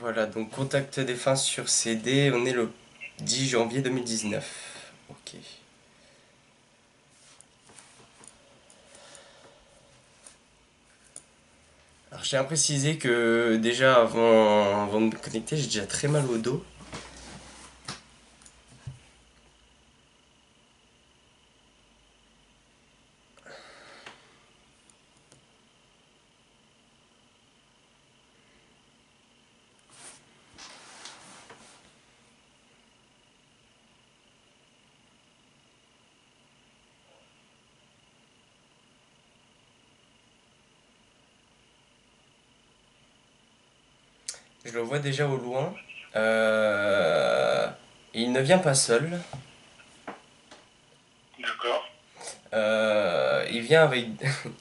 Voilà, donc contact défunt sur CD, on est le 10 janvier 2019. Ok. Alors je tiens à préciser que déjà avant de me connecter, j'ai déjà très mal au dos. Je le vois déjà au loin. Euh, il ne vient pas seul. D'accord. Il vient avec...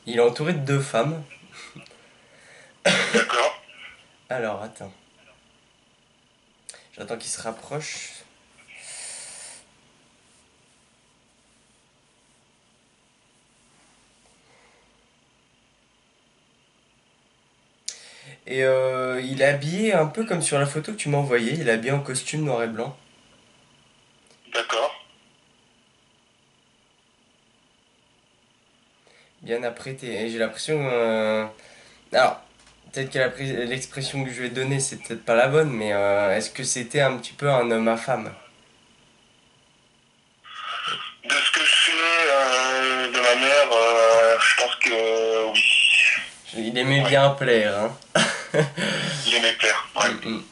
il est entouré de deux femmes. D'accord. Alors, attends. J'attends qu'il se rapproche. Et il est habillé un peu comme sur la photo que tu m'as envoyée. Il est habillé en costume noir et blanc. D'accord. Bien apprêté. Et j'ai l'impression... Alors, peut-être que l'expression que je vais donner, c'est peut-être pas la bonne, mais est-ce que c'était un petit peu un homme à femme? De ce que je sais de ma mère, je pense que oui. Il aimait Ouais. bien plaire, hein. Il aimait plaire. Ouais. Mm, mm.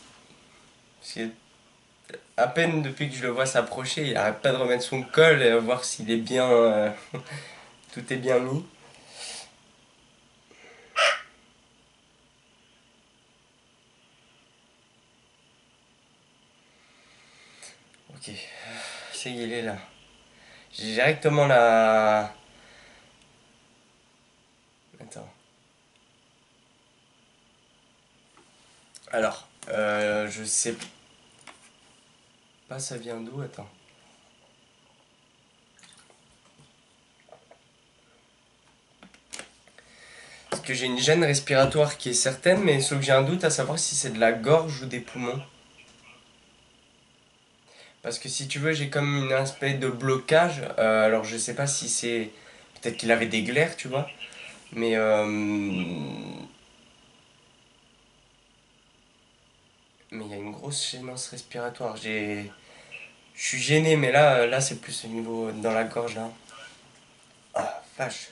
Parce que à peine depuis que je le vois s'approcher, il arrête pas de remettre son col et voir s'il est bien... tout est bien mis. Ok, c'est il est là. J'ai directement la... Attends. Alors, je sais pas ça vient d'où, attends. Parce que j'ai une gêne respiratoire qui est certaine, mais sauf que j'ai un doute à savoir si c'est de la gorge ou des poumons. Parce que si tu veux, j'ai comme une aspect de blocage. Alors je sais pas si c'est... Peut-être qu'il avait des glaires, tu vois. Mais mais il y a une grosse gênance respiratoire. Je suis gêné, mais là c'est plus au niveau dans la gorge là. Ah, vache.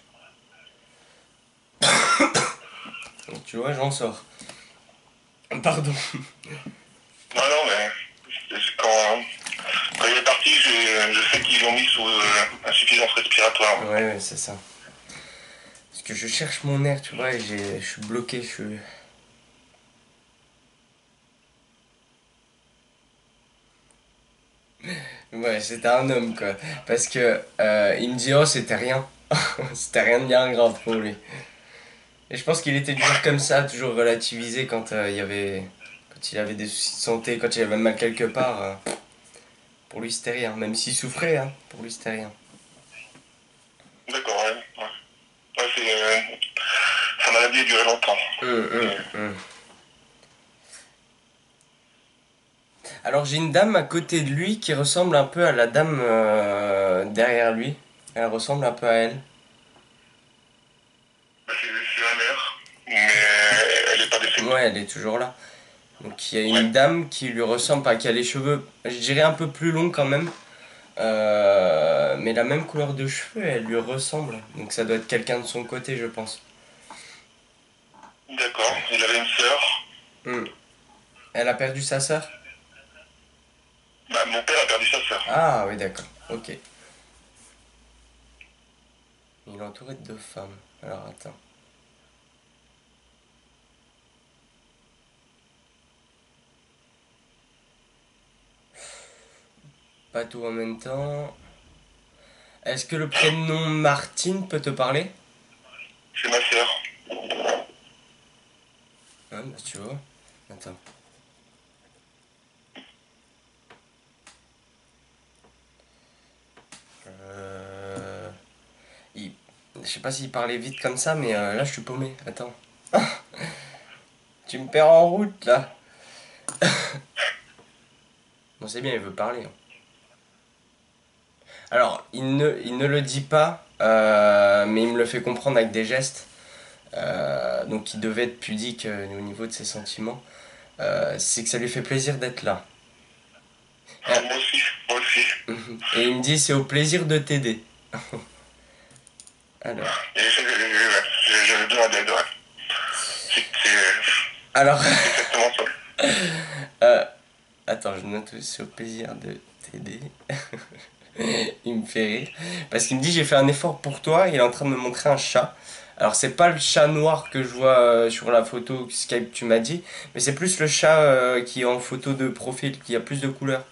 Donc, tu vois, j'en sors. Pardon. Non, non, mais quand il est parti, je sais qu'ils l'ont mis sous insuffisance respiratoire. Ouais, ouais, c'est ça. Parce que je cherche mon air, tu vois, et je suis bloqué. Je suis... Ouais, c'était un homme, quoi. Parce que il me dit, oh, c'était rien. C'était rien de bien grave pour lui. Et je pense qu'il était du genre comme ça, toujours relativisé quand il y avait. Quand il avait des soucis de santé, quand il avait mal quelque part. Pour lui, c'était rien. Même s'il souffrait, hein. Pour lui, c'était rien. D'accord, ouais. Ouais, ouais sa maladie a duré longtemps. Et- Hum. Alors, j'ai une dame à côté de lui qui ressemble un peu à la dame derrière lui. Elle ressemble un peu à elle. c'est ma mère, mais elle n'est pas décédée. Ouais, elle est toujours là. Donc, il y a Ouais. une dame qui lui ressemble, pas qui a les cheveux, je dirais un peu plus longs quand même. Mais la même couleur de cheveux, elle lui ressemble. Donc ça doit être quelqu'un de son côté, je pense. D'accord. Il avait une sœur. Hmm. Elle a perdu sa sœur. Bah, mon père a perdu sa sœur. Ah oui, d'accord. Ok. Il est entouré de deux femmes. Alors attends. Pas tout en même temps. Est-ce que le prénom Martine peut te parler? C'est ma sœur. Ah, bah tu vois. Attends. Euh... il- Je sais pas s'il parlait vite comme ça, mais là je suis paumé. Attends. Tu me perds en route là. Bon, c'est bien, il veut parler, hein. Alors, il ne le dit pas, mais il me le fait comprendre avec des gestes. Donc, il devait être pudique au niveau de ses sentiments. C'est que ça lui fait plaisir d'être là. Ah, moi aussi, moi aussi. Et il me dit, c'est au plaisir de t'aider. Alors. Et j'avais besoin d'aide, ouais. Alors, C'est exactement ça. euh, attends, je note aussi au plaisir de t'aider. Il me fait rire. Parce qu'il me dit, j'ai fait un effort pour toi. Il est en train de me montrer un chat. Alors, c'est pas le chat noir que je vois sur la photo Skype, tu m'as dit. Mais c'est plus le chat qui est en photo de profil, qui a plus de couleurs.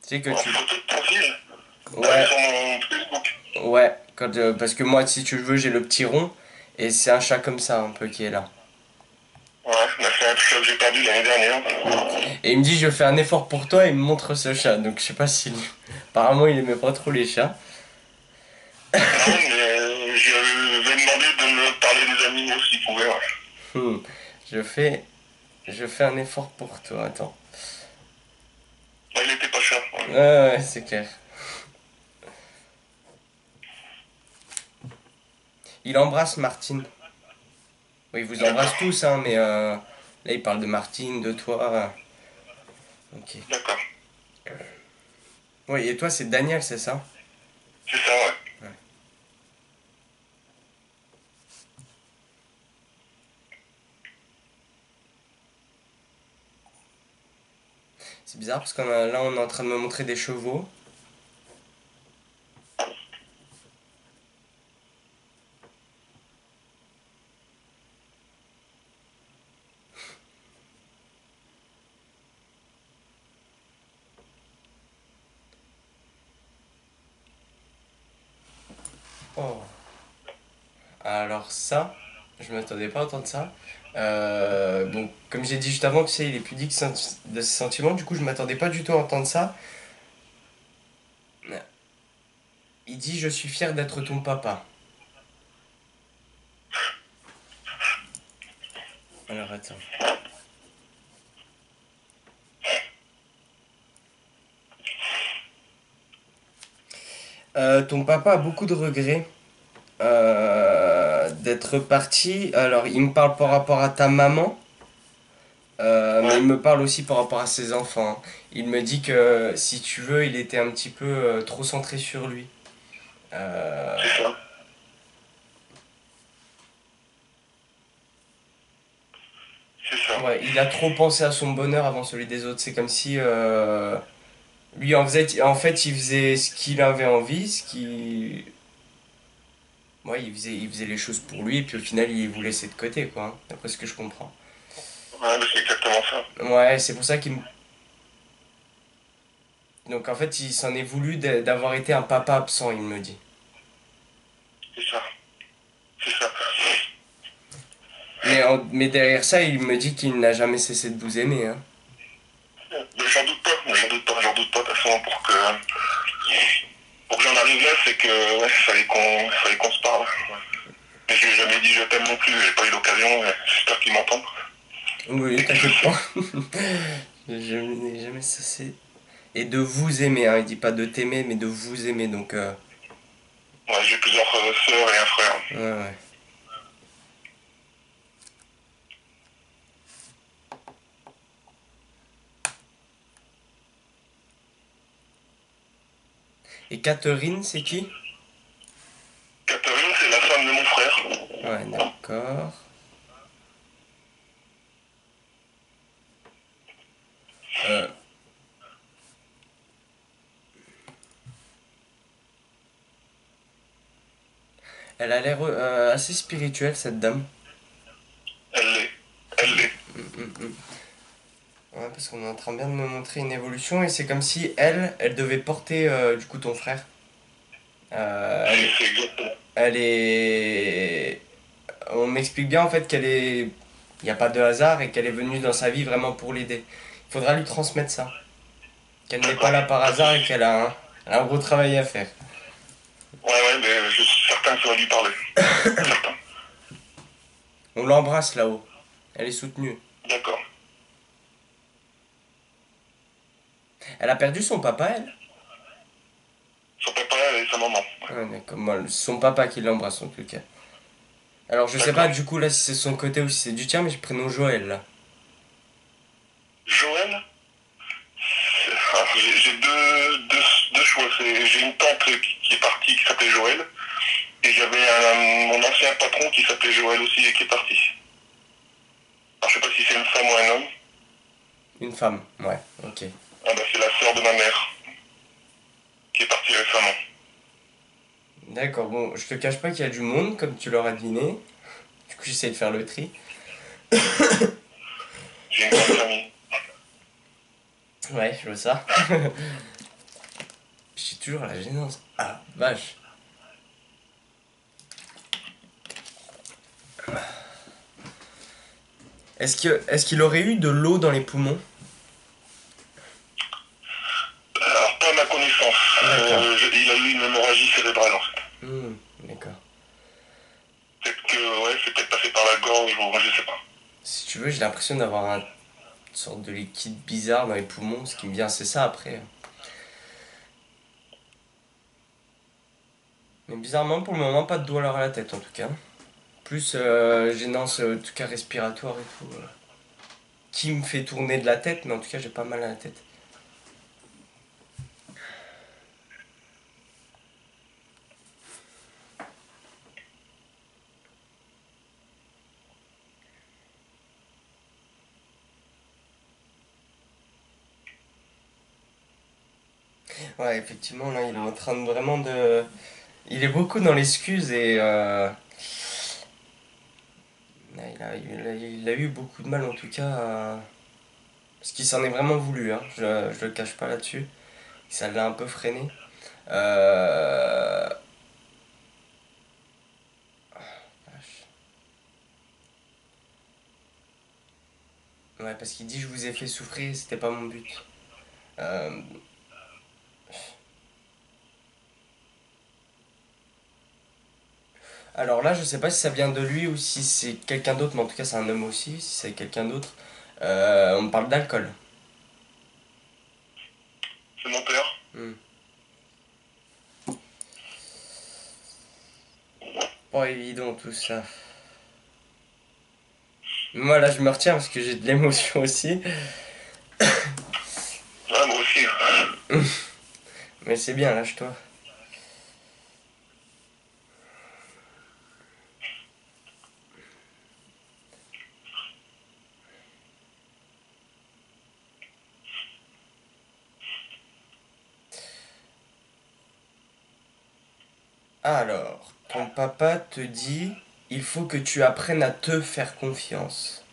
Tu sais que En tu. photo de profil, Ouais, sur mon Facebook. ouais. Parce que moi, si tu veux, j'ai le petit rond. Et c'est un chat comme ça, un peu, qui est là. Ouais, bah, c'est un chat que j'ai perdu l'année dernière. Et il me dit, je fais un effort pour toi. Et il me montre ce chat. Donc, je sais pas si. Apparemment, il aimait pas trop les chats. Non, mais je vais demander de me parler des animaux s'il pouvait, ouais. Hmm. Je fais. Je fais un effort pour toi. Attends. Là, il était pas cher. Ouais. Ouais, ouais, c'est clair. Il embrasse Martine. Oui, il vous embrasse D'accord, tous, hein, mais là, il parle de Martine, de toi. Ok. d'accord. Oui, et toi, c'est Daniel, c'est ça? C'est ça, ouais. Ouais. C'est bizarre parce là, on est en train de me montrer des chevaux. Oh. Alors ça, je m'attendais pas à entendre ça. Bon, comme j'ai dit juste avant, tu sais, il est pudique de ses sentiments, du coup, je m'attendais pas du tout à entendre ça. Il dit, je suis fier d'être ton papa. Alors attends. Ton papa a beaucoup de regrets d'être parti. Alors, il me parle par rapport à ta maman, mais il Ouais, me parle aussi par rapport à ses enfants. Il me dit que, si tu veux, il était un petit peu trop centré sur lui. Euh, c'est ça. C'est ça. ouais, il a trop pensé à son bonheur avant celui des autres. C'est comme si lui en fait, il faisait ce qu'il avait envie, ouais, il faisait les choses pour lui, et puis au final, il vous laissait de côté, quoi, hein, d'après ce que je comprends. Ouais, mais c'est exactement ça. Ouais, c'est pour ça qu'il me Donc en fait, il s'en est voulu d'avoir été un papa absent, il me dit. C'est ça. C'est ça. Mais derrière ça, il me dit qu'il n'a jamais cessé de vous aimer, hein. Mais j'en doute pas, j'en doute pas. De toute façon, pour que j'en arrive là, c'est que, ouais, fallait qu'on se parle. Ouais. Mais je lui ai jamais dit je t'aime non plus, j'ai pas eu l'occasion, j'espère qu'il m'entend. Oui, Et qu'il le t'inquiète sait. pas. Je n'ai jamais cessé. Et de vous aimer, hein. Il dit pas de t'aimer, mais de vous aimer. Donc, Ouais, j'ai plusieurs sœurs et un frère. ouais, ouais. Et Catherine, c'est qui? Catherine, c'est la femme de mon frère. Ouais, d'accord. Euh, Elle a l'air assez spirituelle, cette dame. Elle l'est. Elle l'est. Mm, mm, mm. Ouais, parce qu'on est en train bien de me montrer une évolution, et c'est comme si elle devait porter du coup ton frère. Elle est, C'est exactement. elle est. On m'explique bien en fait qu'elle est. Il n'y a pas de hasard et qu'elle est venue dans sa vie vraiment pour l'aider. Il faudra lui transmettre ça. Qu'elle n'est pas D'accord. là par Pas de hasard et soucis. qu'elle a un gros travail à faire. Ouais, ouais, mais je suis certain que ça va lui parler. Certain. On l'embrasse là-haut. Elle est soutenue. D'accord. Elle a perdu son papa, elle? Son papa et sa maman. Ah, d'accord. Bon, son papa qui l'embrasse en tout cas. Alors je sais pas D'accord. du coup là si c'est son côté ou si c'est du tien, mais je prénom Joël là. Joël, alors, j'ai deux choix. J'ai une tante qui est partie, qui s'appelait Joël, et j'avais mon ancien patron qui s'appelait Joël aussi et qui est parti. Alors, je sais pas si c'est une femme ou un homme. Une femme, ouais, ok. Ah bah, c'est la sœur de ma mère qui est partie récemment. D'accord, bon, je te cache pas qu'il y a du monde, comme tu l'auras deviné. Du coup, j'essaie de faire le tri. J'ai une grande famille. Ouais, je vois ça. J'ai toujours la gênance. Ah, vache. Est-ce qu'il aurait eu de l'eau dans les poumons? Alors, pas à ma connaissance. D'accord. Il a eu une hémorragie cérébrale en fait. Hmm, d'accord. Peut-être que, ouais, c'est peut-être passé par la gorge ou je sais pas. Si tu veux, j'ai l'impression d'avoir une sorte de liquide bizarre dans les poumons. Ce qui me vient, c'est ça après. Mais bizarrement, pour le moment, pas de douleur à la tête en tout cas. Plus gênance, en tout cas respiratoire et tout. Qui me fait tourner de la tête, mais en tout cas, j'ai pas mal à la tête. Ouais, effectivement, là, il est en train de vraiment de. Il est beaucoup dans l'excuse et. Il a eu beaucoup de mal en tout cas. Parce qu'il s'en est vraiment voulu, hein. Je le cache pas là-dessus. Ça l'a un peu freiné. Euh... Ouais, parce qu'il dit je vous ai fait souffrir, c'était pas mon but. Euh, Alors là, je sais pas si ça vient de lui ou si c'est quelqu'un d'autre, mais en tout cas c'est un homme aussi, si c'est quelqu'un d'autre. On me parle d'alcool. C'est mon père. Hmm. Pas évident tout ça. Moi là, je me retiens parce que j'ai de l'émotion aussi. Ouais, moi aussi. Mais c'est bien, lâche-toi. Alors, ton papa te dit il faut que tu apprennes à te faire confiance.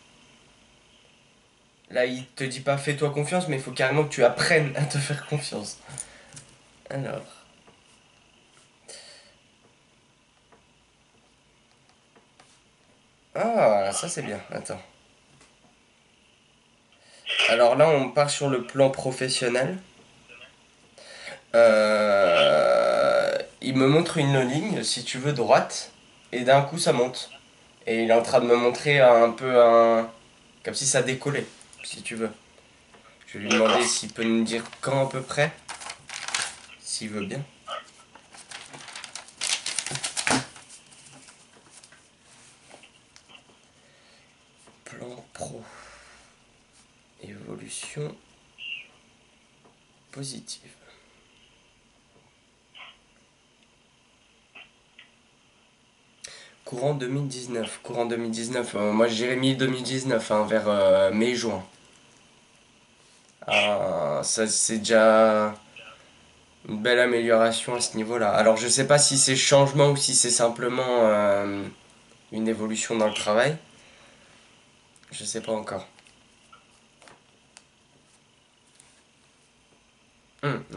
Là, il te dit pas fais-toi confiance, mais il faut carrément que tu apprennes à te faire confiance. Alors. Ah, ça c'est bien. Attends. Alors là, on part sur le plan professionnel. Il me montre une ligne, si tu veux, droite, et d'un coup ça monte. Et il est en train de me montrer un peu un. Comme si ça décollait, si tu veux. Je vais lui D'accord. demander s'il peut nous dire quand à peu près, s'il veut bien. Plan pro. Évolution positive. Courant 2019. Courant 2019. Moi j'ai mis 2019 hein, vers mai-juin. Ça c'est déjà une belle amélioration à ce niveau-là. Alors je sais pas si c'est changement ou si c'est simplement une évolution dans le travail. Je sais pas encore.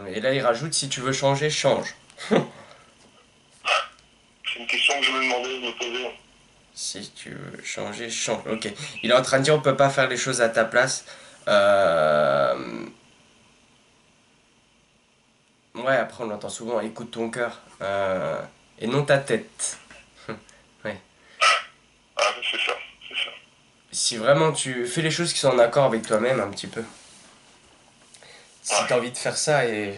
Et là il rajoute si tu veux changer, change. C'est une question que je me demandais de me poser. Si tu veux changer, change. Ok. Il est en train de dire on peut pas faire les choses à ta place. Euh, Ouais, après on l'entend souvent, écoute ton cœur. Et non ta tête. Ouais. Ah, c'est ça, c'est ça. Si vraiment tu fais les choses qui sont en accord avec toi-même un petit peu. Si t'as Ouais. envie de faire ça, et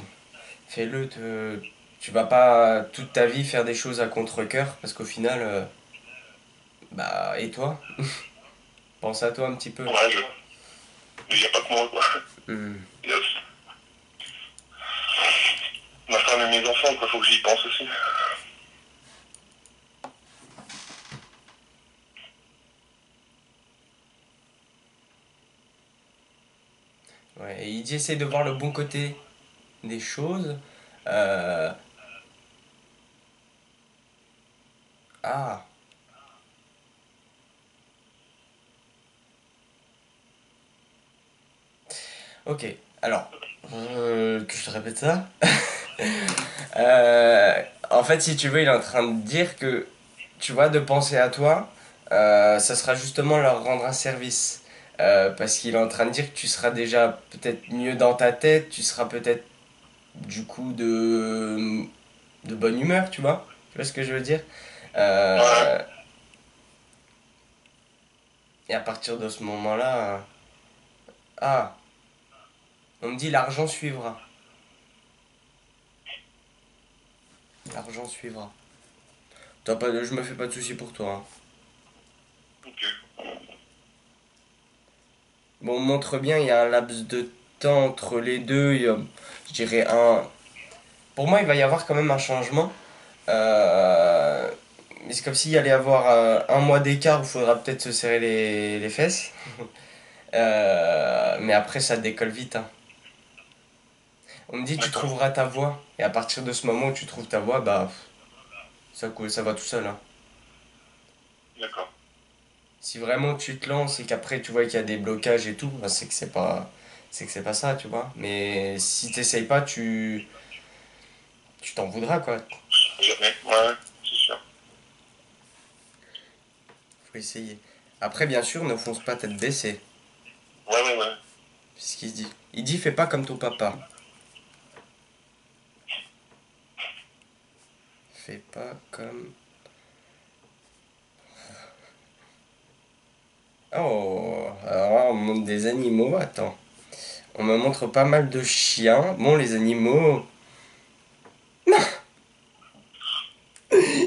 fais-le. Tu vas pas toute ta vie faire des choses à contre-cœur, parce qu'au final, bah, et toi? Pense à toi un petit peu. Ouais, il n'y a pas que moi, quoi. Hmm. Il y a aussi ma femme et mes enfants, quoi. Faut que j'y pense aussi. Ouais, et il dit essaye de voir le bon côté des choses. Euh, Ah, ok. Alors, que je te répète ça. En fait, si tu veux, il est en train de dire que, tu vois, de penser à toi, ça sera justement leur rendre un service. Parce qu'il est en train de dire que tu seras déjà peut-être mieux dans ta tête, tu seras peut-être du coup de bonne humeur, tu vois? Tu vois ce que je veux dire? Ouais, Euh, et à partir de ce moment-là, ah, on me dit l'argent suivra. L'argent suivra. T'as pas je me fais pas de soucis pour toi, hein. ok. Bon, on montre bien, il y a un laps de temps entre les deux. Je dirais un. Pour moi, il va y avoir quand même un changement. Mais c'est comme s'il y allait y avoir un mois d'écart où il faudra peut-être se serrer les fesses. Mais après, ça décolle vite, hein. On me dit, tu D'accord. trouveras ta voie. Et à partir de ce moment où tu trouves ta voie, bah, ça coule, ça va tout seul, hein. D'accord. Si vraiment tu te lances et qu'après tu vois qu'il y a des blocages et tout, bah, c'est que c'est pas ça, tu vois. Mais si t'essayes pas, tu t'en voudras, quoi. Jamais. Ouais, c'est sûr. Faut essayer. Après, bien sûr, ne fonce pas tête baissée. Ouais, ouais, ouais. C'est ce qu'il se dit. Il dit, fais pas comme ton papa. Fais pas comme... Oh, alors là, on me montre des animaux, attends. On me montre pas mal de chiens. Bon, les animaux...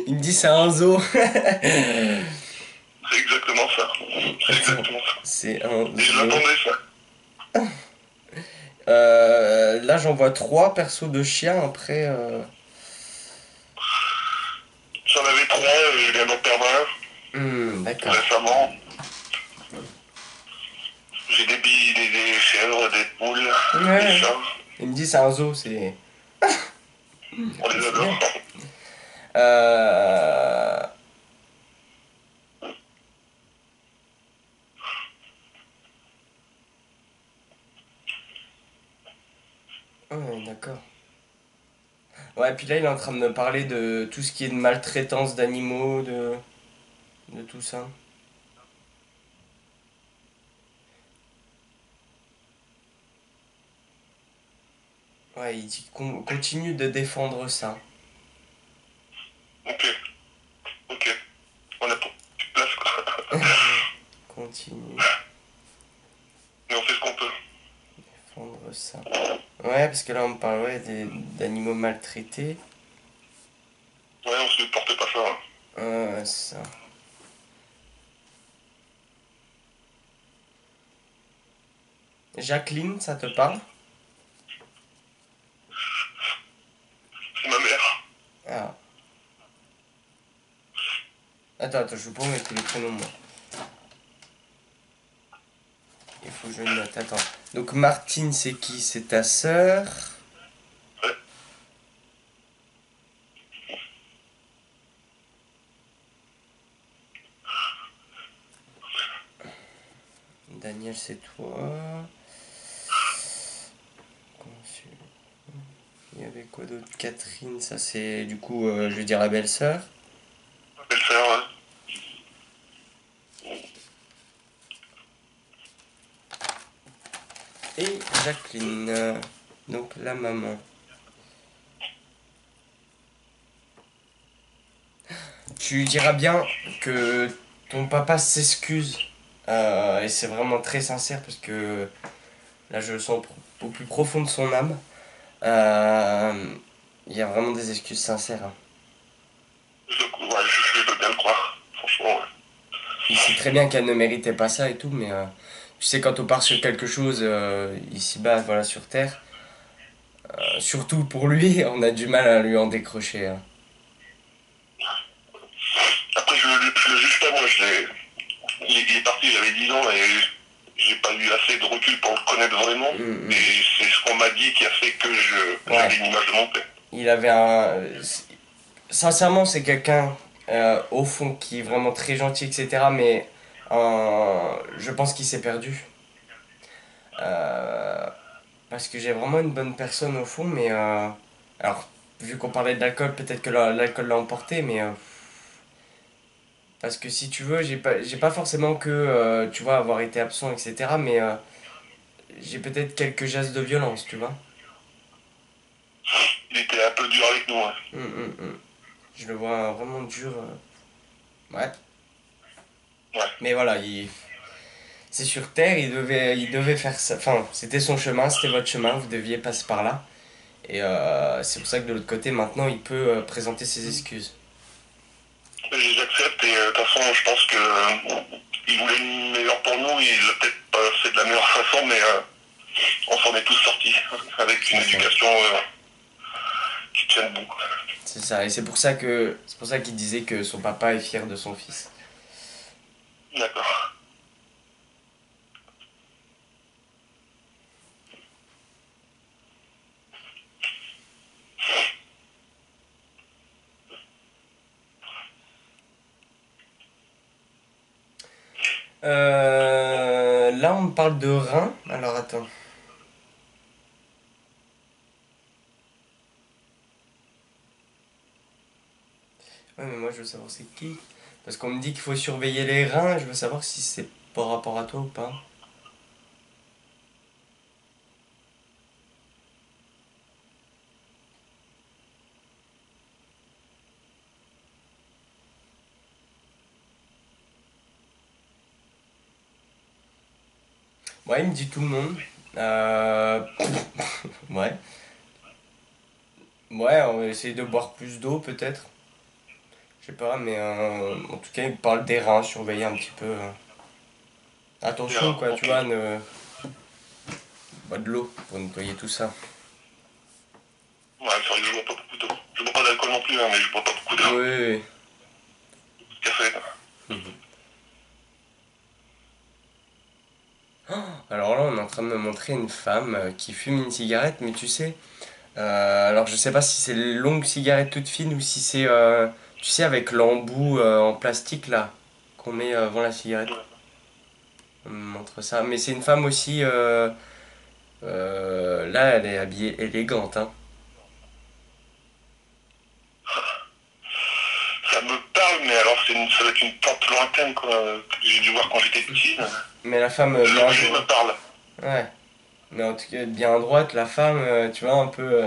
Il me dit, c'est un zoo. C'est exactement ça. C'est Attends, exactement ça. c'est un Et je zoo. l'attendais, ça. Là, j'en vois trois persos de chiens. Après, J'en avais trois, je viens d'en perdre un d'accord. récemment. J'ai des billes, des chèvres, des poules, des Ouais. chats. Il me dit, c'est un zoo. C'est... On Mais les c'est adore. bien. Euh... Ouais, d'accord. Ouais, puis là, il est en train de me parler de tout ce qui est de maltraitance d'animaux, de tout ça. Ouais, il dit qu'on continue de défendre ça. Ok, ok. On a pour petite place, quoi. Continue Mais on fait ce qu'on peut. de défendre ça. Ouais, parce que là, on me parle ouais, d'animaux maltraités. Ouais, on se porte pas ça, hein. Ça. Jacqueline, ça te parle? C'est ma mère. Ah. Attends, je peux pas mettre tous les prénoms, moi. Il faut que je le note, attends. Donc, Martine, c'est qui? C'est ta sœur. Ouais. Daniel, c'est toi. Il y avait quoi d'autre? Catherine, ça c'est du coup, je vais dire la belle-sœur. Ma belle-sœur, ouais. Et Jacqueline, donc la maman. Tu diras bien que ton papa s'excuse. Et c'est vraiment très sincère parce que là je le sens au plus profond de son âme, euh, il y a vraiment des excuses sincères, hein. Ouais, je veux bien le croire. Franchement, ouais. Il sait très bien qu'elle ne méritait pas ça et tout, mais tu sais, quand on part sur quelque chose ici-bas, voilà, sur Terre, surtout pour lui, on a du mal à lui en décrocher, hein. Après, je le juge pas, moi. Il est parti, j'avais 10 ans et j'ai pas eu assez de recul pour le connaître vraiment. Mm, Et mm. c'est ce qu'on m'a dit qui a fait que Ouais, j'avais une image de mon père. il avait un. Sincèrement, c'est quelqu'un au fond qui est vraiment très gentil, etc. Mais je pense qu'il s'est perdu. Euh, Parce que j'ai vraiment une bonne personne au fond, mais alors, vu qu'on parlait d'alcool, peut-être que l'alcool l'a emporté, mais parce que si tu veux, j'ai pas forcément que, tu vois, avoir été absent, etc. Mais j'ai peut-être quelques gestes de violence, tu vois. Il était un peu dur avec nous, ouais. Mm. Je le vois vraiment dur. Ouais. Ouais. Mais voilà, c'est sur Terre, il devait faire ça. Enfin, c'était son chemin, c'était votre chemin, vous deviez passer par là. Et c'est pour ça que de l'autre côté, maintenant, il peut présenter ses excuses. Mais je les accepte et de toute façon, je pense que il voulait le meilleur pour nous. Il l'a peut-être pas fait de la meilleure façon, mais on s'en est tous sortis avec une C'est ça. éducation qui tient debout. C'est ça. Et c'est pour ça qu'il disait que son papa est fier de son fils. D'accord. Là, on me parle de rein. Alors attends. Ouais, mais moi, je veux savoir c'est qui. Parce qu'on me dit qu'il faut surveiller les reins. Je veux savoir si c'est par rapport à toi ou pas. Ouais, il me dit tout le monde. Euh... Ouais. Ouais, on va essayer de boire plus d'eau peut-être. Je sais pas, mais en tout cas, il me parle des reins, surveiller un petit peu. Attention, Bien, quoi, tu ok. vois, ne... bois de l'eau pour nettoyer tout ça. Ouais, c'est vrai que je bois pas beaucoup d'eau. Je bois pas d'alcool non plus, hein, mais je bois pas beaucoup d'eau. Oui, oui, Café. oui. Alors là, on est en train de me montrer une femme qui fume une cigarette, mais tu sais, alors je sais pas si c'est les longues cigarettes toutes fines ou si c'est, tu sais, avec l'embout en plastique là, qu'on met avant la cigarette. Ouais. On me montre ça. Mais c'est une femme aussi, là, elle est habillée élégante, hein. Ça me parle, mais alors ça doit être une tante lointaine quoi, que j'ai dû voir quand j'étais petit. Mais la femme bien L'objet me droite. parle. Ouais. Mais en tout cas, bien à droite, la femme, tu vois, un peu.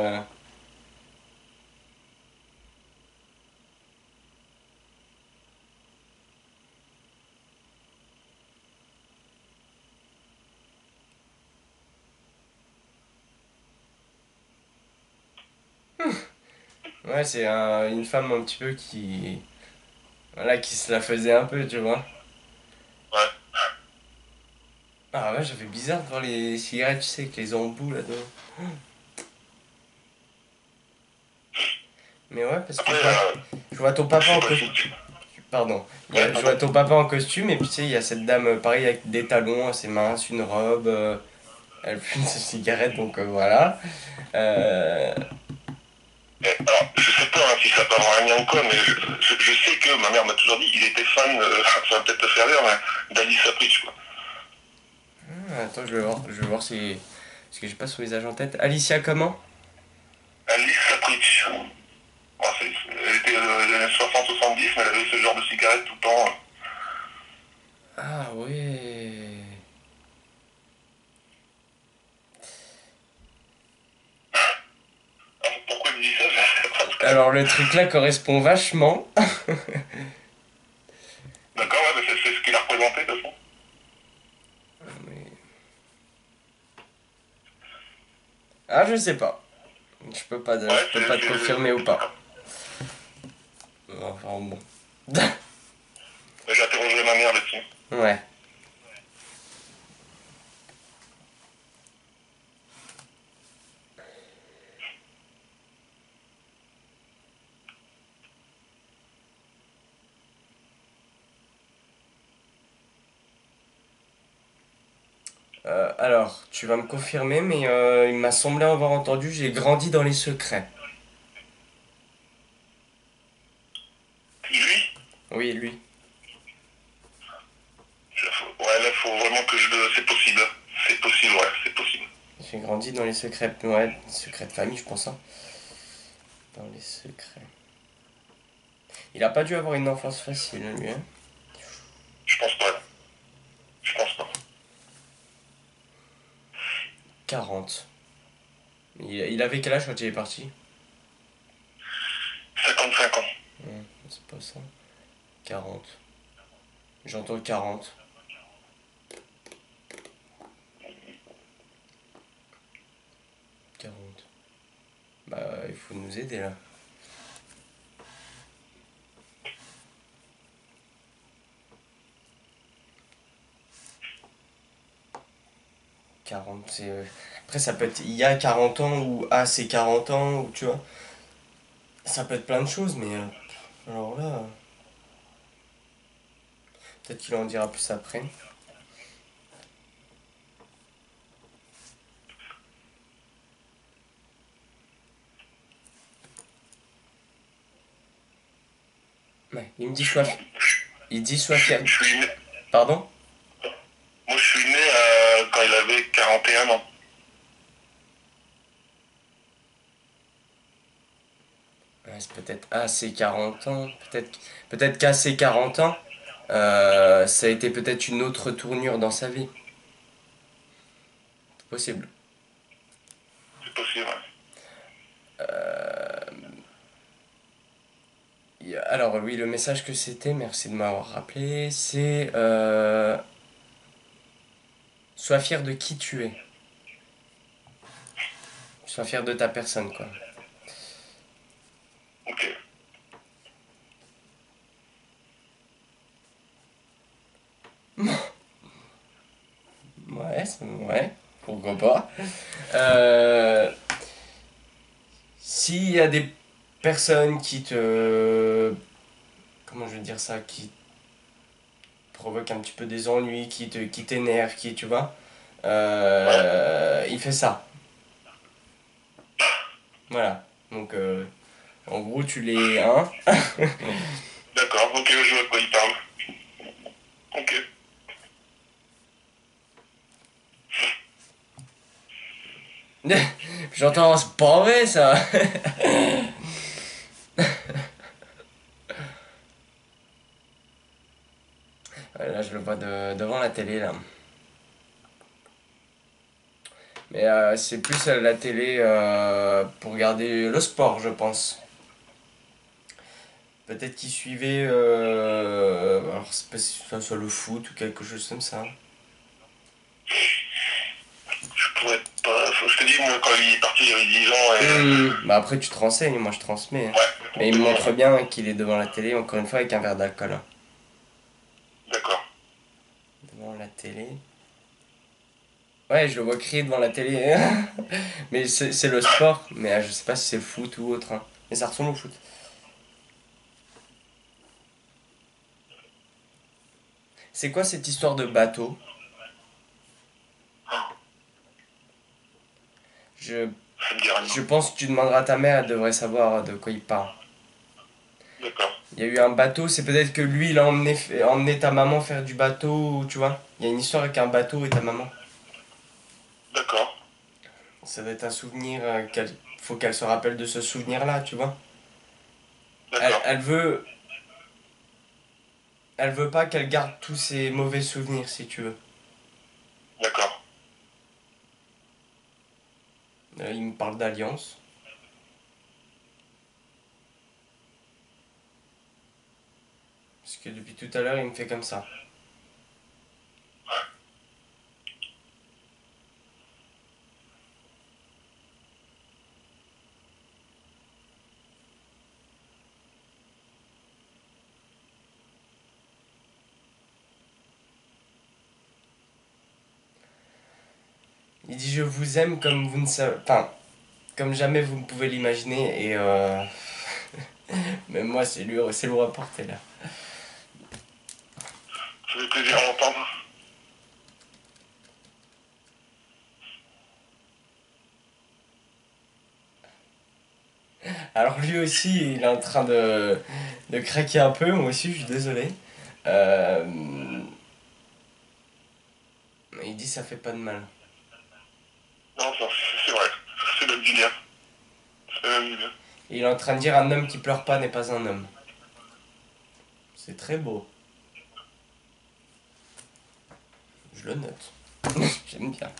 Ouais, c'est une femme un petit peu qui. Voilà, qui se la faisait un peu, tu vois. Ouais. Ah ouais, j'avais bizarre de voir les cigarettes, tu sais, avec les embouts là-dedans. Mais ouais, parce que Après, je vois ton je papa sais en pas costume. si. Pardon. Ouais, Je vois pardon. ton papa en costume, et puis tu sais, il y a cette dame, pareil, avec des talons assez minces, une robe. Elle fume ses cigarettes, donc voilà. Euh, Alors, je sais pas hein, si ça peut avoir un lien ou quoi, mais je sais que ma mère m'a toujours dit il était fan, ça va peut-être te faire rire, mais d'Alice Sapritch, quoi. Attends, je vais voir si. Parce que j'ai pas son visage en tête. Alicia, comment? Alice Sapritch. Ouais, elle était des années 60-70, mais elle avait ce genre de cigarette tout le temps. Ah ouais. Alors, pourquoi il me dit ça, je sais pas. Alors le truc là correspond vachement. D'accord, ouais, mais c'est ce qu'il a représenté, de toute façon. Mais Ah, je sais pas. Ouais, Je peux pas te confirmer ou pas. Enfin bon. j'interrogerai ma mère là-dessus. Ouais. Alors, tu vas me confirmer, mais il m'a semblé avoir entendu, j'ai grandi dans les secrets. Lui, Oui, lui. ouais, là, faut vraiment que je le. C'est possible. C'est possible, ouais, c'est possible. J'ai grandi dans les secrets. Ouais, secrets de famille, je pense, hein. Dans les secrets. Il a pas dû avoir une enfance facile, lui, hein. Je pense pas. Je pense pas. 40. Il avait quel âge quand il est parti? 55 ans. C'est pas ça. 40. J'entends 40. 40. Bah, il faut nous aider là. 40, c'est. Après, ça peut être il y a 40 ans ou ah, c'est 40 ans, ou tu vois. Ça peut être plein de choses, mais. Alors là. Peut-être qu'il en dira plus après. Ouais, il me dit soit. Il dit soit fier. Je suis né. Pardon? Moi, je suis né quand il avait 41 ans. Ouais, c'est peut-être à ses 40 ans. Peut-être qu'à ses 40 ans, ça a été peut-être une autre tournure dans sa vie. C'est possible. C'est possible, ouais. Alors oui, le message que c'était, merci de m'avoir rappelé, c'est sois fier de qui tu es. Sois fier de ta personne, quoi. Ok. Ouais, ouais, pourquoi pas. Euh, S'il y a des personnes qui te... Comment je veux dire ça? Qui provoquent un petit peu des ennuis, qui t'énervent, qui, tu vois, Ouais. il fait ça. Voilà. Donc, en gros, tu les... Hein. D'accord. Ok, je vois de quoi il parle. Ok. J'entends, c'est pas vrai, ça. Ouais, là, je le vois devant la télé, là. Mais c'est plus la télé pour regarder le sport, je pense. Peut-être qu'il suivait... alors, c'est pas si ça soit le foot ou quelque chose comme ça. Je pourrais pas. Je te dis, moi, quand il est parti, j'avais 10 ans et. Bah après, tu te renseignes, moi je transmets, hein. Ouais, Mais il me complètement, montre ouais. bien qu'il est devant la télé, encore une fois, avec un verre d'alcool, hein. D'accord. Devant la télé. Ouais, je le vois crier devant la télé. Mais c'est le sport. Mais je sais pas si c'est le foot ou autre, hein. Mais ça ressemble au foot. C'est quoi cette histoire de bateau? je, Ça me dit rien. je pense que tu demanderas à ta mère, elle devrait savoir de quoi il parle. D'accord. Il y a eu un bateau, c'est peut-être que lui, il a emmené ta maman faire du bateau, tu vois. Il y a une histoire avec un bateau et ta maman. D'accord. Ça doit être un souvenir, faut qu'elle se rappelle de ce souvenir-là, tu vois. Elle, D'accord. elle veut, elle veut pas qu'elle garde tous ses mauvais souvenirs, si tu veux. D'accord. Il me parle d'alliance. Parce que depuis tout à l'heure, il me fait comme ça. Il dit je vous aime comme vous ne savez. Enfin, comme jamais vous ne pouvez l'imaginer. Et même moi, c'est lourd à porter là. Ça fait plaisir à entendre. Alors lui aussi, il est en train de craquer un peu. Moi aussi, je suis désolé. Il dit ça fait pas de mal. Non, ça, c'est vrai. C'est même du bien. C'est même du bien. Et il est en train de dire un homme qui pleure pas n'est pas un homme. C'est très beau. Je le note. J'aime bien.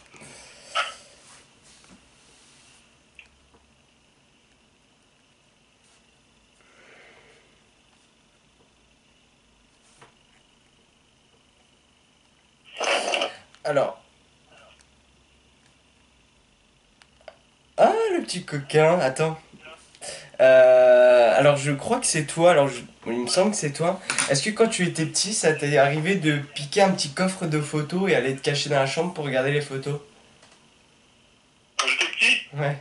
Alors. Ah, le petit coquin. Attends. Alors je crois que c'est toi, il me semble que c'est toi. Est-ce que quand tu étais petit, ça t'est arrivé de piquer un petit coffre de photos et aller te cacher dans la chambre pour regarder les photos? Quand j'étais petit, Ouais.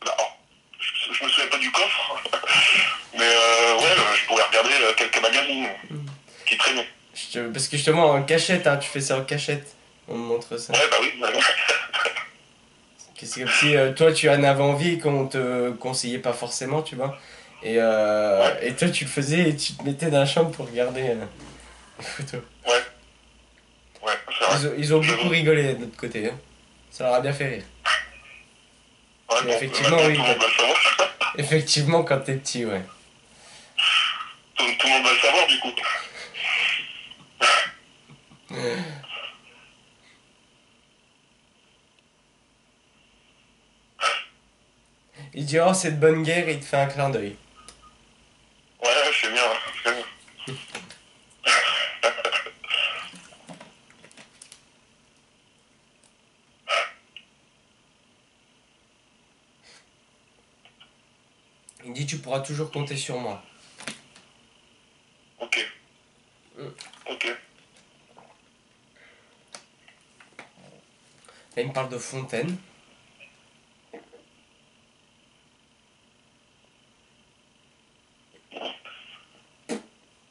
bah, oh, je me souviens pas du coffre, mais ouais, je pourrais regarder quelques magazines qui traînaient. Parce que justement en cachette, hein, tu fais ça en cachette. On me montre ça. Ouais, bah oui, ouais. C'est comme si toi tu en avais envie et qu'on te conseillait pas forcément, tu vois. Ouais, Et toi tu le faisais et tu te mettais dans la chambre pour regarder les photos. ouais, ouais, c'est vrai. Ils ont beaucoup J'avoue. rigolé de notre côté, hein. Ça leur a bien fait rire. Ouais, Et bon, effectivement, maintenant tout oui, le monde va le savoir. effectivement quand t'es petit, ouais. Tout le monde va le savoir du coup. Il dit oh cette bonne guerre et il te fait un clin d'œil. Ouais, je sais bien, je sais bien. Il dit tu pourras toujours compter sur moi. Ok, ok. Là il me parle de fontaine.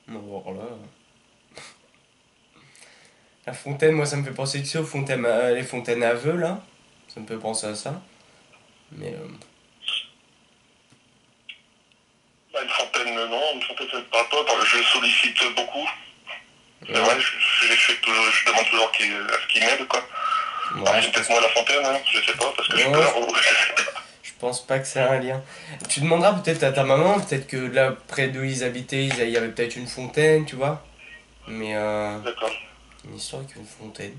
Bon, alors là, la fontaine, moi ça me fait penser tu sais, aux fontaines, les fontaines à vœux là. Ça me fait penser à ça. Mais Bah, une fontaine, non, une fontaine, ça ne parle pas. Je sollicite beaucoup. C'est ouais, vrai, je demande toujours à ce qu'il m'aide, quoi. Alors ouais, c'est peut-être moi la fontaine, hein, je sais pas, parce que je non, pleure ou je sais pas. je pense pas que c'est un lien. Tu demanderas peut-être à ta maman, peut-être que là près d'où ils habitaient, il y avait peut-être une fontaine, tu vois. Mais D'accord. une histoire avec une fontaine.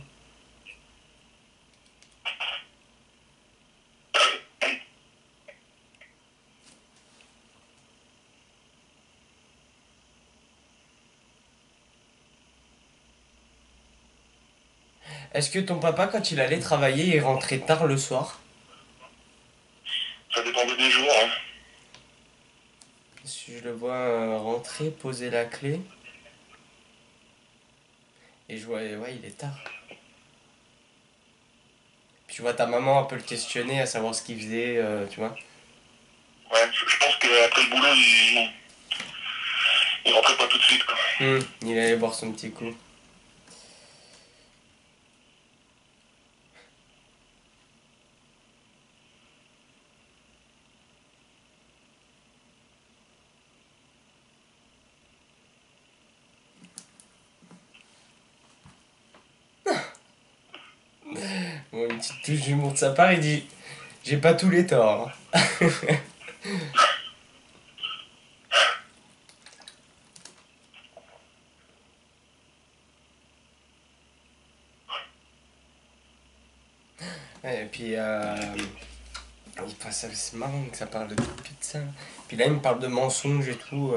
Est-ce que ton papa, quand il allait travailler, il rentrait tard le soir? Ça dépendait des jours, hein. Si je le vois rentrer, poser la clé, et je vois, ouais, il est tard. Puis tu vois ta maman un peu le questionner, à savoir ce qu'il faisait, tu vois. Ouais, je pense qu'après le boulot, il rentrait pas tout de suite, quoi. Il allait boire son petit coup. Bon, une petite touche d'humour de sa part, il dit j'ai pas tous les torts, hein. Ouais, et puis, c'est marrant que ça parle de pizza. Puis là, il me parle de mensonges et tout.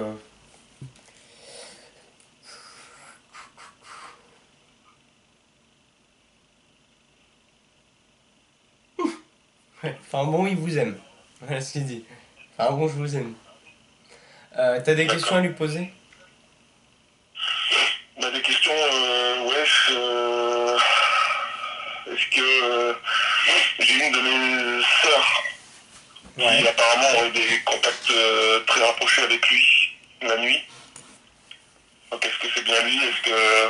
Ouais, enfin bon, il vous aime. Voilà ce qu'il dit. Enfin bon, je vous aime. T'as des questions D'accord. à lui poser? Bah, des questions, ouais, est-ce qui Ouais. apparemment aurait des contacts très rapprochés avec lui la nuit. Donc est-ce que c'est bien lui? Est-ce que...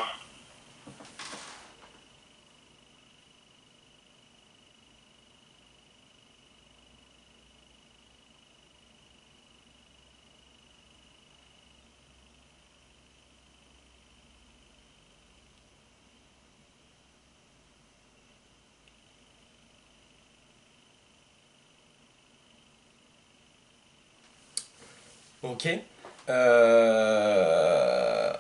Ok. Euh,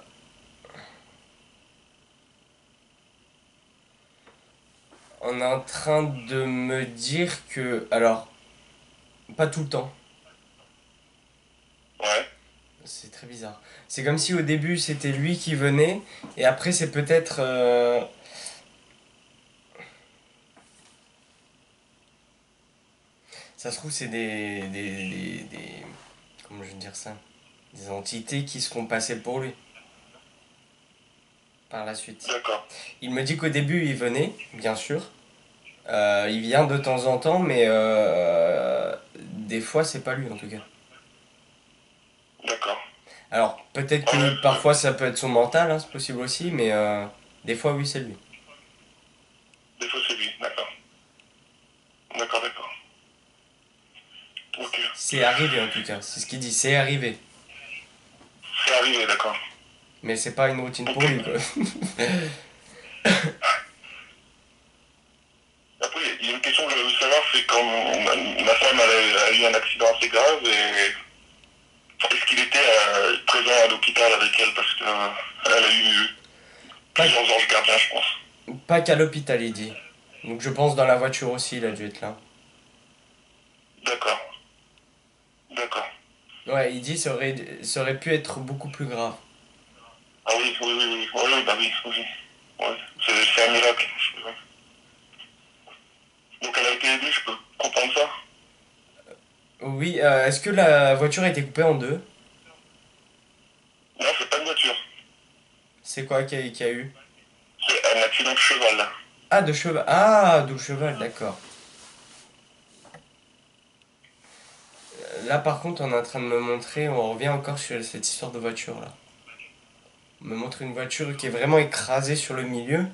On est en train de me dire que... Alors, pas tout le temps. Ouais, C'est très bizarre. C'est comme si au début c'était lui qui venait, et après c'est peut-être... Ça se trouve c'est comment je vais dire ça? Des entités qui se font passer pour lui, par la suite. d'accord, Il me dit qu'au début il venait, bien sûr. Il vient de temps en temps, mais des fois c'est pas lui en tout cas. d'accord. Alors peut-être Ouais, que ouais, parfois ça peut être son mental, hein, c'est possible aussi, mais des fois oui c'est lui. des fois c'est lui, d'accord. D'accord, d'accord. Ok. C'est arrivé en tout cas, c'est ce qu'il dit, c'est arrivé. C'est arrivé, d'accord. Mais c'est pas une routine Ok. pour lui quoi. Après, il y a une question que je veux savoir, c'est quand ma femme a eu un accident assez grave, et est-ce qu'il était présent à l'hôpital avec elle? Parce qu'elle a eu Pas, plusieurs anges gardiens, je pense. pas qu'à l'hôpital il dit. Donc je pense dans la voiture aussi il a dû être là. D'accord, d'accord. Ouais, il dit ça aurait pu être beaucoup plus grave. Ah oui, oui, oui, oui, oui, oui, bah oui, oui. Ouais. C'est un miracle. Donc elle a été aidée, je peux comprendre ça? Oui, est-ce que la voiture a été coupée en deux? Non, c'est pas une voiture. C'est quoi qu'il y a eu? C'est un accident de cheval, là. Ah, de cheval. Ah, de cheval, d'accord. Là, par contre, on est en train de me montrer, on revient encore sur cette histoire de voiture là. On me montre une voiture qui est vraiment écrasée sur le milieu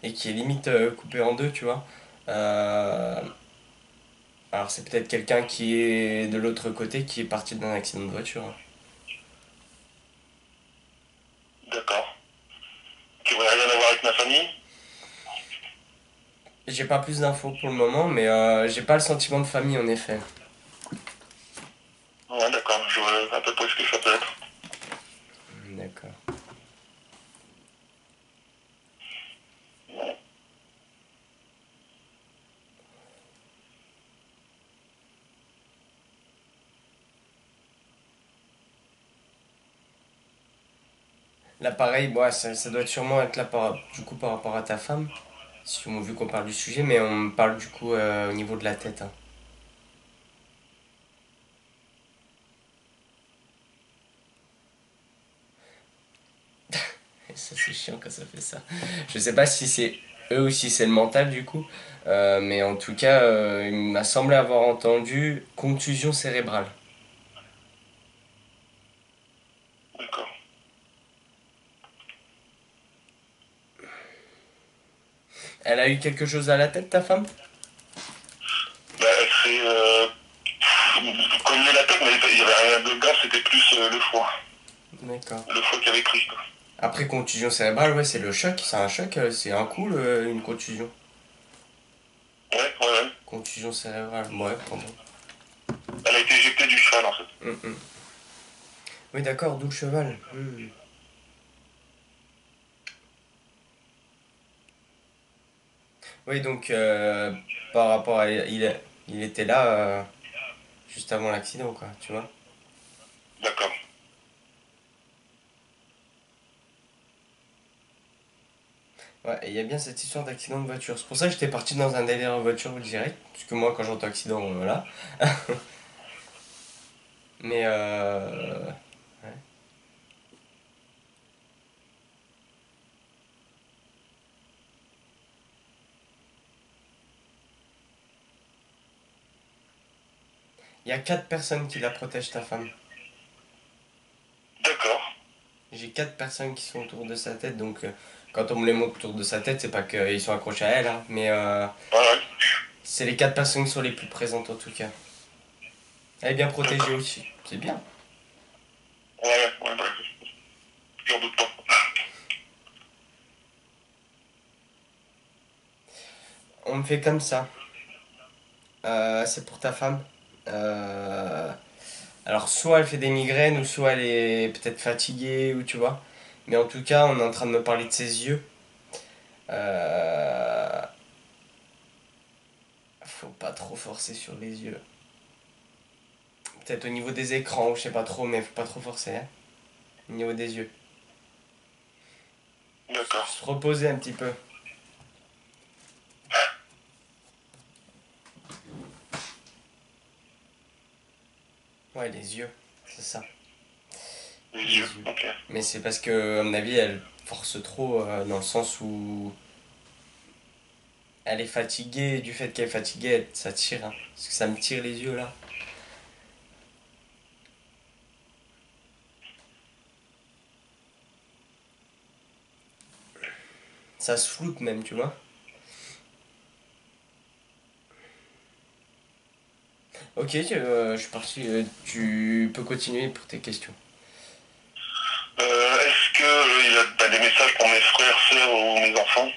et qui est limite coupée en deux, tu vois. Euh, Alors, c'est peut-être quelqu'un qui est de l'autre côté qui est parti d'un accident de voiture, hein. D'accord. Qui aurait rien à voir avec ma famille? J'ai pas plus d'infos pour le moment, mais j'ai pas le sentiment de famille en effet. Ouais, d'accord, je vois à peu près ce que ça peut être. D'accord. Là, pareil, bon, ça doit sûrement être là du coup par rapport à ta femme, si on, vu qu'on parle du sujet, mais on parle du coup au niveau de la tête, hein. Et ça, c'est chiant quand ça fait ça. Je sais pas si c'est eux ou si c'est le mental du coup, mais en tout cas, il m'a semblé avoir entendu contusion cérébrale. D'accord. Elle a eu quelque chose à la tête, ta femme? Bah, c'est cogné la tête, mais il n'y avait rien de grave, c'était plus le foie. D'accord. Le foie qui avait pris, quoi. Après contusion cérébrale, ouais, c'est le choc, c'est un choc, c'est un coup, une contusion. Ouais, ouais, ouais. Contusion cérébrale, ouais, pardon. Elle a été éjectée du cheval, en fait. Hum, hum. Oui, d'accord, d'où le cheval. Oui, donc par rapport à. Il était là juste avant l'accident, quoi, tu vois. D'accord. Ouais, et il y a bien cette histoire d'accident de voiture. C'est pour ça que j'étais parti dans un délire en voiture direct. Parce que moi, quand j'entends accident, voilà. Mais ouais. Il Il y a 4 personnes qui la protègent, ta femme. D'accord. J'ai 4 personnes qui sont autour de sa tête, donc quand on me les montre autour de sa tête, c'est pas qu'ils sont accrochés à elle, hein, mais Ouais, ouais. c'est les 4 personnes qui sont les plus présentes en tout cas. Elle est bien protégée D'accord. aussi, c'est bien. Ouais, ouais, ouais, bah, j'en doute pas. On me fait comme ça. C'est pour ta femme. Euh, alors soit elle fait des migraines, ou soit elle est peut-être fatiguée, ou tu vois. Mais en tout cas, on est en train de me parler de ses yeux. Euh, Faut pas trop forcer sur les yeux. Peut-être au niveau des écrans, ou je sais pas trop, mais faut pas trop forcer, hein, au niveau des yeux. D'accord. Se reposer un petit peu. Ouais, les yeux, c'est ça, Les les yeux, yeux. ok. Mais c'est parce que, à mon avis, elle force trop dans le sens où elle est fatiguée, et du fait qu'elle est fatiguée, ça tire, hein. Parce que ça me tire les yeux là. Ça se floute même, tu vois. Ok, je suis parti. Tu peux continuer pour tes questions. Est-ce que t'as des messages pour mes frères, sœurs ou mes enfants?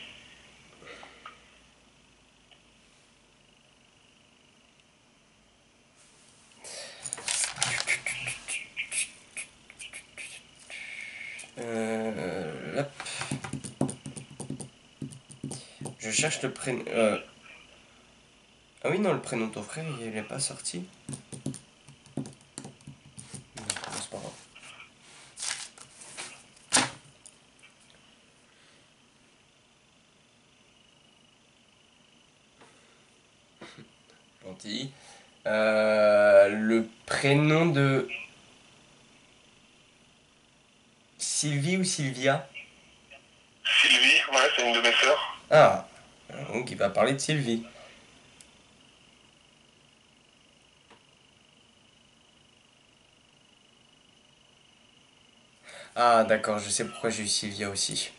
Hop. Je cherche le prénom. Ah oui, non, le prénom de ton frère, il est pas sorti. Non, c'est pas grave. Gentil. Le prénom de Sylvie ou Sylvia? Sylvie, ouais, c'est une de mes sœurs. Ah, donc il va parler de Sylvie. Ah, d'accord, je sais pourquoi j'ai eu Sylvia aussi.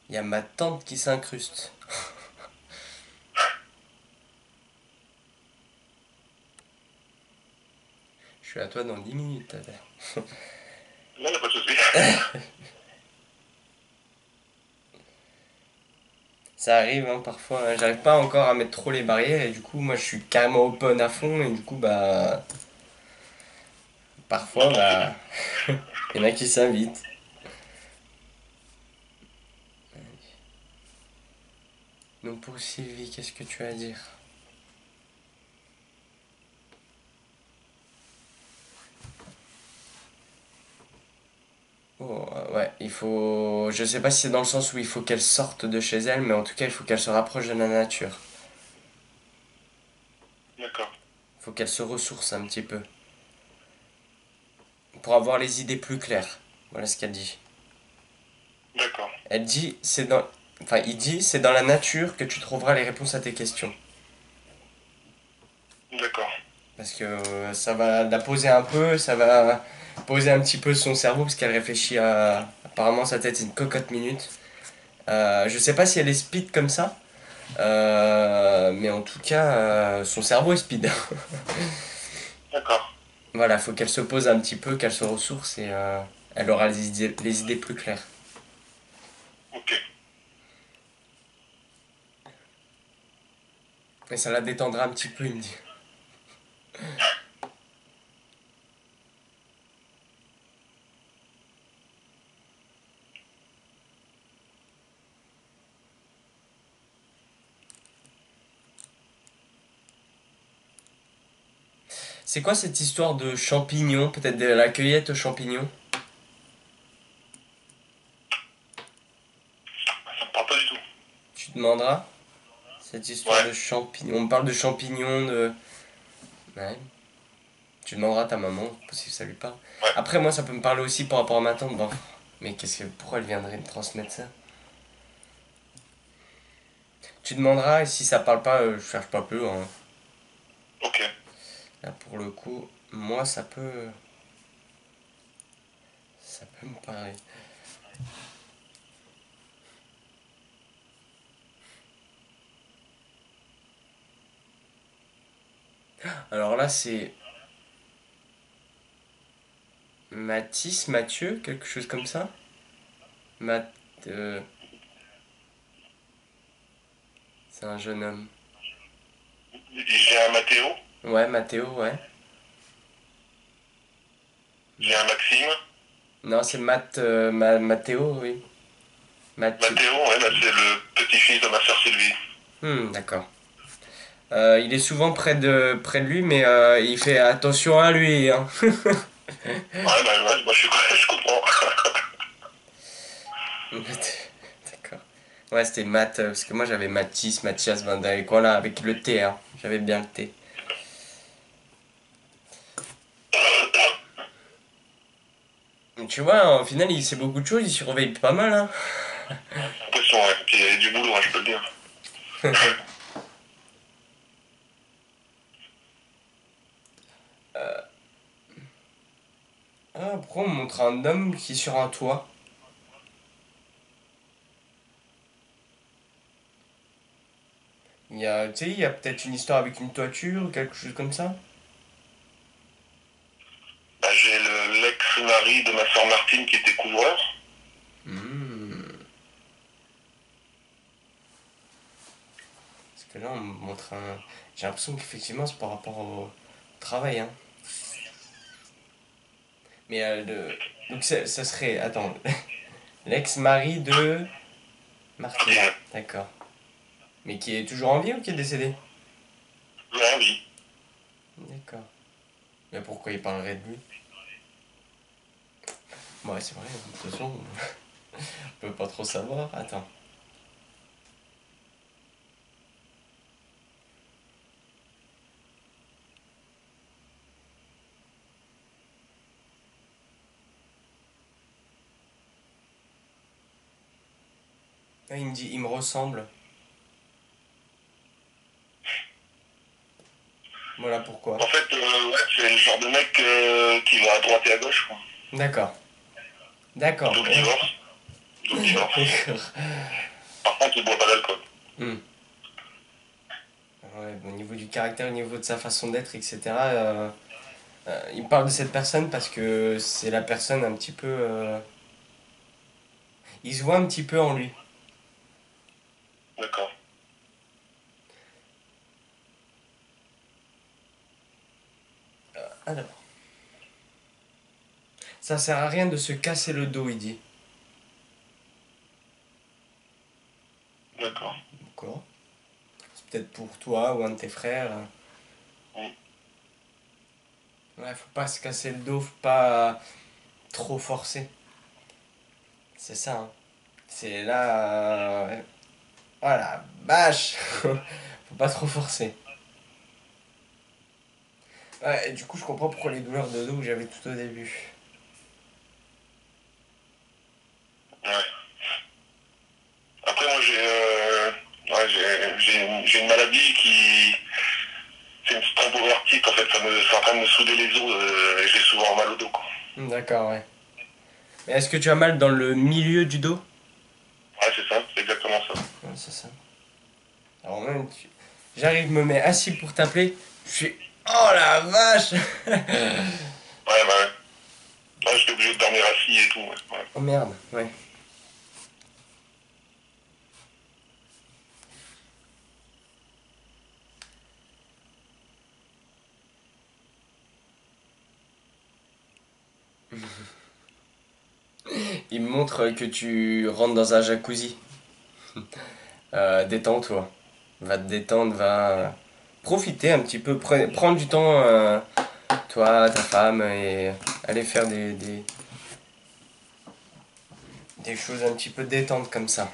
Il y a ma tante qui s'incruste. Je suis à toi dans 10 minutes, tata. Non, y a pas de souci. Ça arrive hein, parfois, hein. J'arrive pas encore à mettre trop les barrières et du coup moi je suis carrément open à fond et du coup bah Bah parfois tant pis. bah il y en a qui s'invitent. Donc pour Sylvie, qu'est-ce que tu as à dire? Oh, ouais, il faut. Je sais pas si c'est dans le sens où il faut qu'elle sorte de chez elle, mais en tout cas il faut qu'elle se rapproche de la nature. D'accord. Il faut qu'elle se ressource un petit peu. Pour avoir les idées plus claires. Voilà ce qu'elle dit. D'accord. Elle dit, c'est dans. Enfin, il dit, c'est dans la nature que tu trouveras les réponses à tes questions. D'accord. Parce que ça va la poser un peu, ça va poser un petit peu son cerveau, parce qu'elle réfléchit à. Apparemment, sa tête, c'est une cocotte minute. Je sais pas si elle est speed comme ça, mais en tout cas, son cerveau est speed. D'accord. Voilà, faut qu'elle se pose un petit peu, qu'elle se ressource et elle aura les idées plus claires. Ok. Et ça la détendra un petit peu, il me dit. C'est quoi cette histoire de champignons? Peut-être de la cueillette aux champignons? Ça me parle pas du tout. Tu demanderas? Cette histoire Ouais. de champignons. On me parle de champignons, de. Ouais. Tu demanderas à ta maman si ça lui parle. Ouais. Après, moi, ça peut me parler aussi par rapport à ma tante. Bon. Mais pourquoi elle viendrait me transmettre ça? Tu demanderas et si ça parle pas, je cherche pas plus, hein. Ok. Là, pour le coup, moi, ça peut me parler. Alors là, c'est Mathis, Mathieu, quelque chose comme ça. Math, euh, c'est un jeune homme. J'ai un Mathéo, Ouais, Mathéo, ouais. j'ai un Maxime. Non, c'est Mathéo, oui. Mathieu. Mathéo, ouais, bah, c'est le petit-fils de ma sœur Sylvie. D'accord. Il est souvent près de lui, mais il fait attention à lui, hein. Ouais, bah, ouais, moi je comprends. D'accord. Ouais, c'était Matt, parce que moi j'avais Mathis, Mathias, ben, dans les coins là, avec le T, hein. J'avais bien le T. Tu vois, au final, il sait beaucoup de choses, il surveille pas mal, hein. L'impression, ouais. Puis il y a du boulot, hein, je peux le dire. Ah, pourquoi on montre un homme qui est sur un toit? Tu sais, il y a peut-être une histoire avec une toiture ou quelque chose comme ça? Bah, j'ai l'ex-mari de ma sœur Martine qui était couvreur. Hmm. Parce que là, on me montre un. J'ai l'impression qu'effectivement, c'est par rapport au travail, hein. Mais donc, ça serait. Attends. L'ex-mari de Martine. Martine. D'accord. Mais qui est toujours en vie ou qui est décédé? Ouais, oui. D'accord. Mais pourquoi il parlerait de lui? Ouais, c'est vrai, de toute façon, on peut pas trop savoir. Attends. Ah, il me dit, il me ressemble. Voilà En pourquoi. fait, ouais, c'est le genre de mec qui va à droite et à gauche, quoi. D'accord. D'accord. D'où le divorce. D'où le divorce. D'accord. Par contre, il boit pas d'alcool. Hmm. Ouais, au niveau du caractère, au niveau de sa façon d'être, etc. Il me parle de cette personne parce que c'est la personne un petit peu. Il se voit un petit peu en lui. D'accord. Alors, ça sert à rien de se casser le dos, il dit. D'accord. D'accord. C'est peut-être pour toi ou un de tes frères. Oui. Ouais, faut pas se casser le dos, faut pas trop forcer. C'est ça, hein. C'est là. Ouais. Voilà, bâche. Faut pas trop forcer. Ouais, et du coup, je comprends pourquoi les douleurs de dos que j'avais tout au début. Ouais. Après, moi, ouais, j'ai une maladie qui. C'est une thrombovertite, en fait. C'est en train de me souder les os et j'ai souvent mal au dos, quoi. D'accord, ouais. Mais est-ce que tu as mal dans le milieu du dos? Ouais, c'est ça. C'est exactement ça. Ouais, c'est ça. Alors même, j'arrive, me mets assis pour t'appeler. Je suis. Oh la vache! Ouais, bah ouais. Ouais, j'étais obligé de dormir assis et tout, ouais. Ouais. Oh merde, ouais. Il me montre que tu rentres dans un jacuzzi. Détends-toi. Va te détendre, va profiter un petit peu, prendre du temps, toi, ta femme, et aller faire des choses un petit peu détentes comme ça.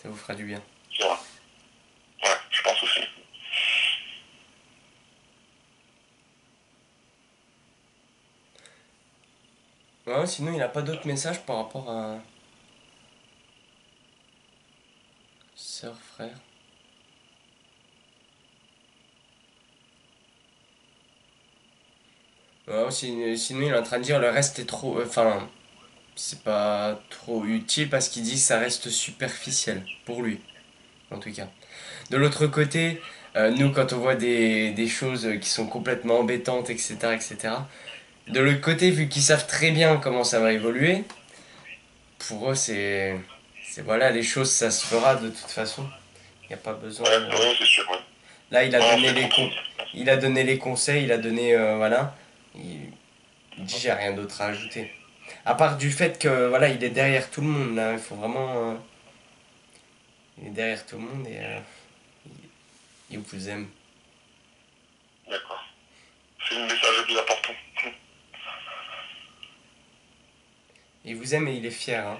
Ça vous fera du bien. C'est vrai. Ouais, je pense aussi. Ouais, sinon, il a pas d'autres messages par rapport à sœur, frère. Ouais, sinon, il est en train de dire le reste est trop. Enfin, c'est pas trop utile parce qu'il dit que ça reste superficiel. Pour lui, en tout cas. De l'autre côté, nous, quand on voit des choses qui sont complètement embêtantes, etc., etc., de l'autre côté, vu qu'ils savent très bien comment ça va évoluer, pour eux, c'est voilà, les choses, ça se fera de toute façon. Il n'y a pas besoin Ouais, de. ouais, c'est sûr, ouais. Là, il a Non, donné c'est les trop con... triste. il a donné les conseils, il a donné voilà. Il dit j'ai rien d'autre à ajouter. À part du fait que voilà, il est derrière tout le monde là, il faut vraiment il est derrière tout le monde et il vous aime. D'accord. C'est le message le plus important. Il vous aime et il est fier hein.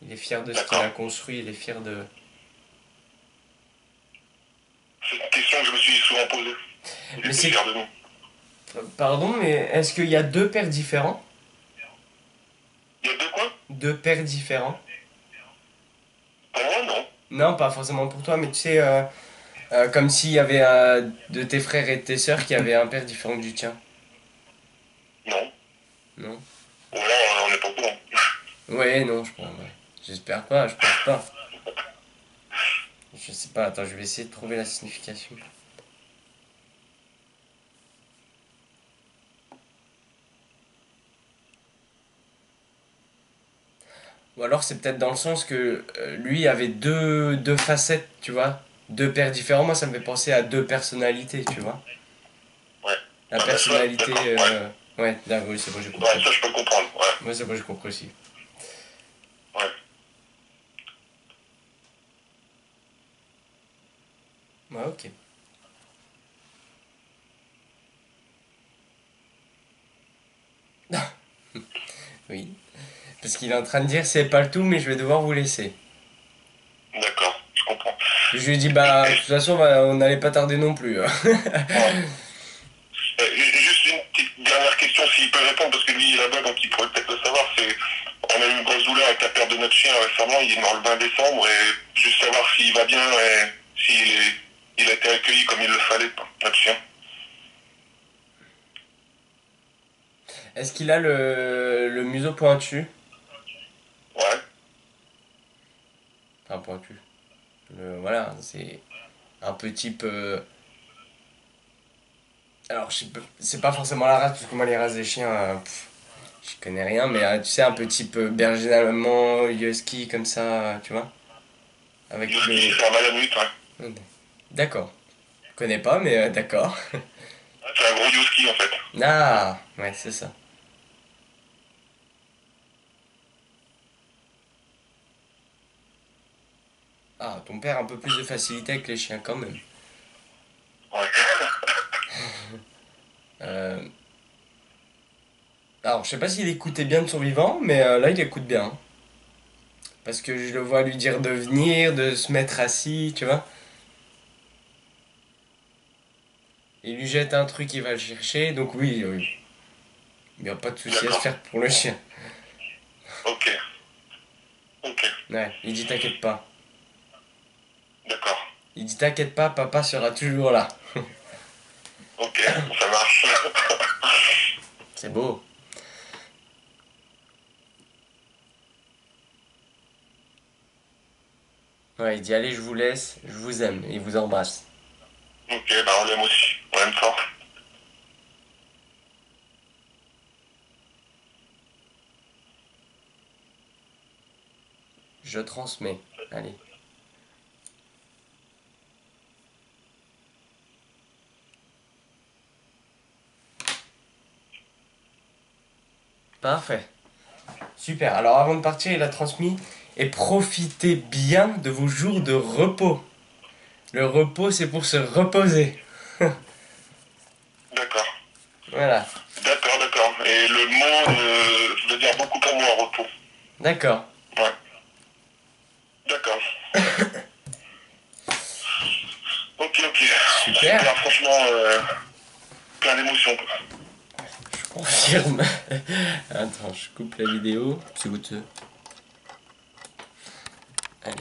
Il est fier de ce qu'il a D'accord. construit, il est fier de. C'est une question que je me suis souvent posée. Il Mais était c'est fier de nous. pardon, mais est-ce qu'il y a deux pères différents? Il y a deux quoi? Deux pères différents? Pour moi, non. Non, pas forcément pour toi, mais tu sais comme s'il y avait de tes frères et de tes sœurs qui avaient un père différent du tien. Non. Non? Ou alors, on n'est pas au courant. Ouais, non, je pense. Ouais. J'espère pas, je pense pas. Je sais pas, attends, je vais essayer de trouver la signification. Ou alors c'est peut-être dans le sens que lui avait deux facettes, tu vois. Deux pères différents. Moi, ça me fait penser à deux personnalités, tu vois. Ouais. La Ah ben ça, personnalité. d'accord. Ouais. Ouais, là, oui, c'est bon, j'ai Ouais, compris. ça, je peux le comprendre. Ouais. Moi, c'est bon, j'ai compris aussi. Ouais. Ouais, ok. Oui. Parce qu'il est en train de dire c'est pas le tout, mais je vais devoir vous laisser. D'accord. Je comprends. Je lui ai dit, bah, de toute façon, bah, on n'allait pas tarder non plus. Ouais. Juste une petite dernière question, s'il peut répondre, parce que lui il est là-bas, donc il pourrait peut-être le savoir. C'est, on a eu une grosse douleur avec la perte de notre chien récemment, il est mort le 20 décembre, et juste savoir s'il va bien et s'il a été accueilli comme il le fallait, notre chien. Est-ce qu'il a le museau pointu? Ouais, Enfin, pointu. Voilà, c'est un peu type. Alors, c'est pas forcément la race, parce que moi, les races des chiens, je connais rien, mais tu sais, un peu type berger allemand, husky, comme ça, tu vois? Avec Yoski, le. c'est un malamute, ouais. D'accord. Je connais pas, mais d'accord. C'est un gros Yoski en fait. Ah, ouais, c'est ça. Ah, ton père a un peu plus de facilité avec les chiens quand même. Ouais. Euh, Alors, je sais pas s'il écoutait bien de son vivant, mais là, il écoute bien. Parce que je le vois lui dire de venir, de se mettre assis, tu vois. Il lui jette un truc, il va le chercher, donc oui, oui. Il n'y a pas de souci à se D'accord. faire pour le chien. Ok. Ok. Ouais, il dit t'inquiète pas. D'accord. Il dit t'inquiète pas, papa sera toujours là. Ok. Ça marche. C'est beau. Ouais, il dit allez, je vous laisse, je vous aime, et il vous embrasse. Ok, bah on l'aime aussi. On l'aime fort. Je transmets. Allez. Parfait. Super. Alors avant de partir, il a transmis. Et profitez bien de vos jours de repos. Le repos, c'est pour se reposer. D'accord. Voilà. D'accord, d'accord. Et le mot veut dire beaucoup pour moi, repos. D'accord. Ouais. D'accord. Ok, ok. Super. Super, franchement, plein d'émotions, quoi. Je confirme. Attends, je coupe la vidéo. C'est goûteux. Allez.